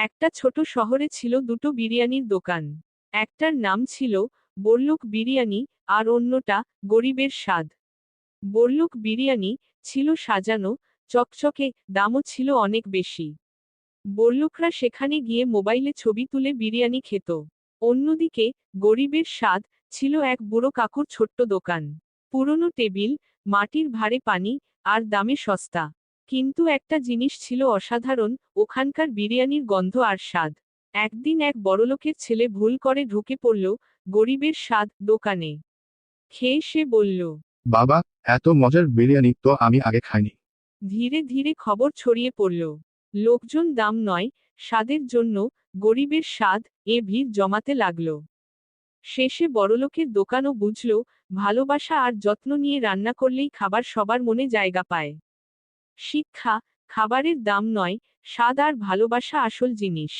একটা ছোট শহরে ছিল দুটো বিরিয়ানির দোকান। একটার নাম ছিল বড়লুক বিরিয়ানি, আর অন্যটা গরিবের স্বাদ। বড়লুক বিরিয়ানি ছিল সাজানো, চকচকে, দামও ছিল অনেক বেশি। বড়লুকরা সেখানে গিয়ে মোবাইলে ছবি তুলে বিরিয়ানি খেত। অন্যদিকে গরিবের স্বাদ ছিল এক বুড়ো কাকুর ছোট্ট দোকান। পুরনো টেবিল, মাটির ভাঁড়ে পানি, আর দামে সস্তা। কিন্তু একটা জিনিস ছিল অসাধারণ, ওখানকার বিরিয়ানির গন্ধ আর স্বাদ। একদিন এক বড়লোকের ছেলে ভুল করে ঢুকে পড়ল গরিবের স্বাদ দোকানে। খেয়ে সে বলল, বাবা, এত মজার বিরিয়ানি তো আমি আগে খাইনি। ধীরে ধীরে খবর ছড়িয়ে পড়ল। লোকজন দাম নয়, স্বাদের জন্য গরিবের স্বাদ এ ভিড় জমাতে লাগল। শেষে বড়লোকের দোকানও বুঝল, ভালোবাসা আর যত্ন নিয়ে রান্না করলেই খাবার সবার মনে জায়গা পায়। শিক্ষা: খাবারের দাম নয়, স্বাদ আর ভালোবাসা আসল জিনিস।